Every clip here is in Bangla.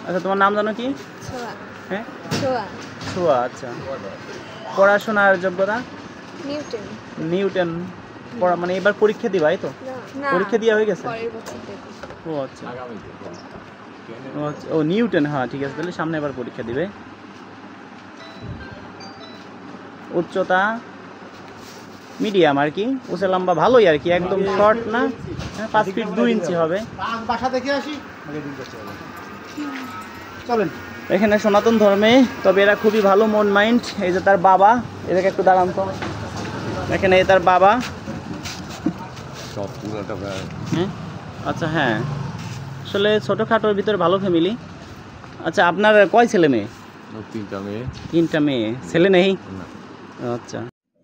আচ্ছা, তোমার নাম জানো কি? ছোয়া। হ্যাঁ, ছোয়া। ছোয়া। আচ্ছা, পড়াশোনার যোগ্যতা? নিউটন। নিউটন। পড়া মানে এবার পরীক্ষা দিবা, এই তো? না, পরীক্ষা দেওয়া হয়ে গেছে? পরের বছর দেব। ও আচ্ছা, ও নিউটন। হ্যাঁ, ঠিক আছে, তাহলে সামনে এবার পরীক্ষা দিবে। উচ্চতা মিডিয়াম আর কি, উঁচা লম্বা ভালোই আর কি, একদম শর্ট না, 5 ফিট 2 ইঞ্চি হবে। বাসা দেখে আসি, চলেন। এখানে সনাতন ধর্মে, তবে এরা খুবই ভালো মন মাইন্ড। এই যে তার বাবা, এটাকে একটু দাঁড়ান তো। এখানে তার বাবা। হ্যাঁ, আচ্ছা, হ্যাঁ, আসলে ছোটোখাটোর ভিতরে ভালো ফ্যামিলি। আচ্ছা, আপনার কয় ছেলে মেয়ে? 3টা মেয়ে। 3টা মেয়ে, ছেলে নেই? আচ্ছা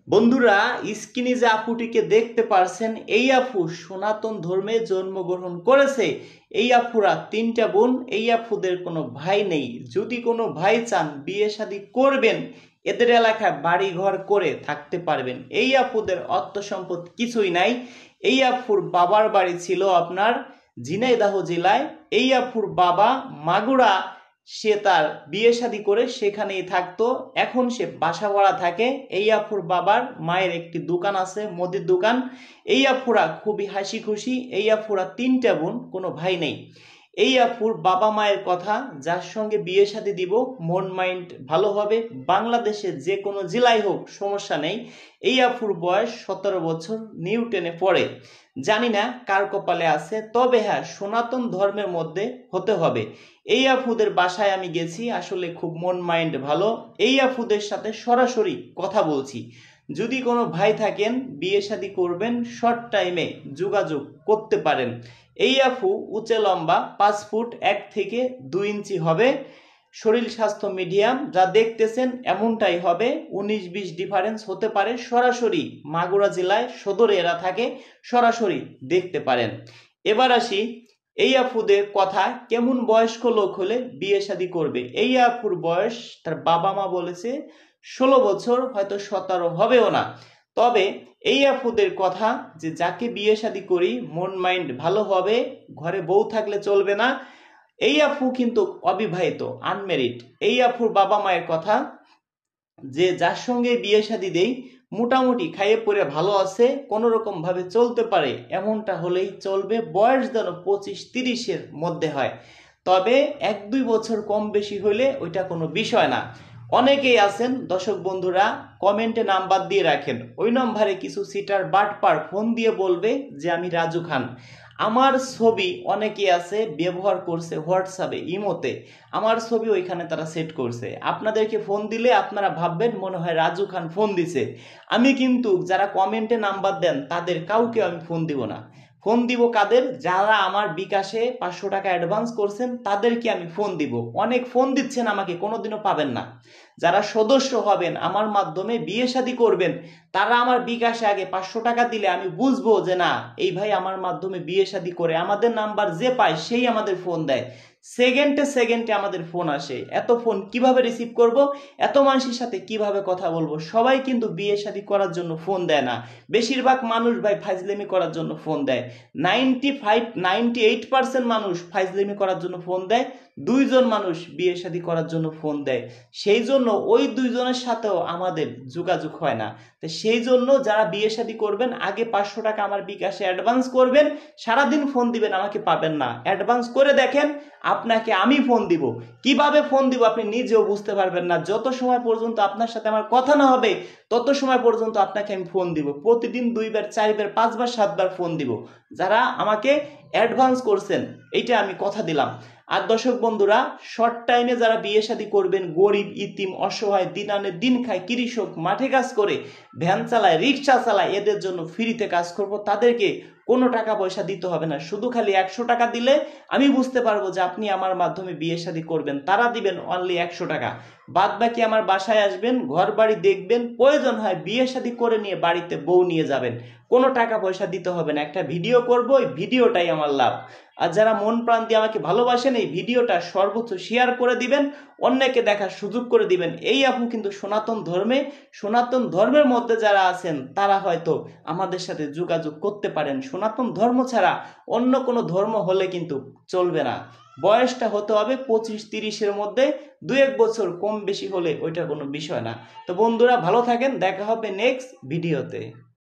বন্ধুরা, স্ক্রিনে যে আপুটিকে দেখতে পারছেন, এই আপু সনাতন ধর্মে জন্মগ্রহণ করেছে। এই আপুরা 3টা বোন। এই আপুদের কোনো ভাই নেই। যদি কোনো ভাই চান বিয়ে শাদী করবেন, এদের এলাকায় বাড়ি ঘর করে থাকতে পারবেন। এই আপুদের অর্থ সম্পদ কিছুই নাই। এই আপুর বাবার বাড়ি ছিল আপনার ঝিনাইদহ জেলায়। এই আপুর বাবা মাগুরা, সে তার বিয়ে শাদী করে সেখানেই থাকতো। এখন সে বাসা ভাড়া থাকে। এই আপুর বাবার মায়ের একটি দোকান আছে, মুদির দোকান। এই আপুরা খুবই হাসি খুশি। এই আপুরা 3টা বোন, কোনো ভাই নেই। এই আপুর বাবা মায়ের কথা, যার সঙ্গে বিয়ে শাদী দিব মন মাইন্ড ভালো হবে, বাংলাদেশে যে কোনো জেলায় হোক সমস্যা নেই। এই আপুর বয়স 17 বছর, নিউটনে পড়ে। জানি না কার কপালে আছে, তবে হ্যাঁ, সনাতন ধর্মের মধ্যে হতে হবে। এই আপুদের বাসায় আমি গেছি, আসলে খুব মন মাইন্ড ভালো। এই আপুদের সাথে সরাসরি কথা বলছি। যদি কোনো ভাই থাকেন বিয়ে শাদী করবেন, শর্ট টাইমে যোগাযোগ করতে পারেন। এই আপু উঁচে লম্বা 5 ফুট 1 থেকে 2 ইঞ্চি হবে। শরীর স্বাস্থ্য মিডিয়াম, যা দেখতেছেন এমনটাই হবে। 19-20 ডিফারেন্স হতে পারে। সরাসরি মাগুরা জেলায় সদরে এরা থাকে, সরাসরি দেখতে পারেন। এবার আসি এই আপুদের কথা, কেমন বয়স্ক লোক হলে বিয়ে শাদী করবে। এই আপুর বয়স, তার বাবা মা বলেছে 16 বছর, হয়তো 17 হবেও না। তবে এই আপুদের কথা, যে যাকে বিয়ে শাদী করি মন মাইন্ড ভালো হবে, ঘরে বউ থাকলে চলবে না। এই আপু কিন্তু অবিবাহিত, আনমেরিড। এই আপুর বাবা মায়ের কথা, যে যার সঙ্গে বিয়ে শাদী দেই মোটামুটি খাইয়ে পরে ভালো আছে, কোনো রকম ভাবে চলতে পারে, এমনটা হলেই চলবে। বয়স যেন 25-30-এর মধ্যে হয়। তবে 1-2 বছর কম বেশি হইলে ওইটা কোনো বিষয় না। অনেকেই আছেন দর্শক বন্ধুরা, কমেন্টে নাম্বার দিয়ে রাখেন, ওই নম্বরে কিছু সিটার বাটপার ফোন দিয়ে বলবে যে আমি রাজু খান। আমার ছবি অনেকে আছে ব্যবহার করছে হোয়াটসঅ্যাপে, ইমোতে, আমার ছবি ওইখানে তারা সেট করছে। আপনাদেরকে ফোন দিলে আপনারা ভাববেন মনে হয় রাজু খান ফোন দিছে। আমি কিন্তু যারা কমেন্টে নাম্বার দেন তাদের কাউকে আমি ফোন দিব না। ফোন দিব কাদের? যারা আমার বিকাশে 500 টাকা অ্যাডভান্স করছেন তাদেরকে আমি ফোন দিব। অনেক ফোন দিচ্ছেন আমাকে, কোনোদিনও পাবেন না। যারা সদস্য হবেন, আমার মাধ্যমে বিয়ে শাদী করবেন, তারা আমার বিকাশে আগে 500 টাকা দিলে আমি বুঝবো যে না, এই ভাই আমার মাধ্যমে বিয়ে শাদী করে। আমাদের নাম্বার যে পায় সেই আমাদের ফোন দেয়, সেকেন্ডে সেকেন্ডে আমাদের ফোন আসে। এত ফোন কিভাবে রিসিভ করব, এত মানুষের সাথে কিভাবে কথা বলবো? সবাই কিন্তু বিয়ে শাদী করার জন্য ফোন দেয় না। বেশিরভাগ মানুষ ভাই ফাইজলামি করার জন্য ফোন দেয়। 98% মানুষ ফাইজলামি করার জন্য ফোন দেয়। 2 জন মানুষ বিয়ে শাদী করার জন্য ফোন দেয়। সেই জন্য ওই 2 জনের সাথেও আমাদের যোগাযোগ হয় না। তো সেই জন্য যারা বিয়ে শাদী করবেন, আগে 500 টাকা আমার বিকাশে অ্যাডভান্স করবেন, সারাদিন ফোন দিবেন, আমাকে পাবেন না। অ্যাডভান্স করে দেখেন, আপনাকে আমি ফোন দিব। কিভাবে ফোন দিব আপনি নিজেও বুঝতে পারবেন না। যত সময় পর্যন্ত আপনার সাথে আমার কথা না হবে, তত সময় পর্যন্ত আপনাকে আমি ফোন দিব। প্রতিদিন 2 বার 4 বার 5 বার 7 বার ফোন দিব, যারা আমাকে অ্যাডভান্স করছেন, এইটা আমি কথা দিলাম। আর দর্শক বন্ধুরা, শর্ট টাইমে যারা বিয়ে শাদী করবেন, গরিব ইতিম অসহায়, দিন আনে দিন খায়, কৃষক, মাঠে কাজ করে, ভ্যান চালায়, রিক্সা চালায়, এদের জন্য ফ্রিতে কাজ করব। তাদেরকে কোনো টাকা পয়সা দিতে হবে না। শুধু খালি 100 টাকা দিলে আমি বুঝতে পারবো যে আপনি আমার মাধ্যমে বিয়ে শাদী করবেন। তারা দিবেন অনলি 100 টাকা। বাদ বাকি আমার বাসায় আসবেন, ঘর বাড়ি দেখবেন, প্রয়োজন হয় বিয়ে শাদী করে নিয়ে বাড়িতে বউ নিয়ে যাবেন। কোনো টাকা পয়সা দিতে হবে না। একটা ভিডিও করব, ওই ভিডিওটাই আমার লাভ। আর যারা মন প্রাণ দিয়ে আমাকে ভালোবাসেন, এই ভিডিওটা সর্বোচ্চ শেয়ার করে দিবেন, অন্যকে দেখার সুযোগ করে দিবেন। এই আপু কিন্তু সনাতন ধর্মের মধ্যে যারা আছেন তারা হয়তো আমাদের সাথে যোগাযোগ করতে পারেন। সনাতন ধর্ম ছাড়া অন্য কোনো ধর্ম হলে কিন্তু চলবে না। বয়সটা হতে হবে 25-30-এর মধ্যে, 2-1 বছর কম বেশি হলে ওইটা কোনো বিষয় না। তো বন্ধুরা ভালো থাকেন, দেখা হবে নেক্সট ভিডিওতে।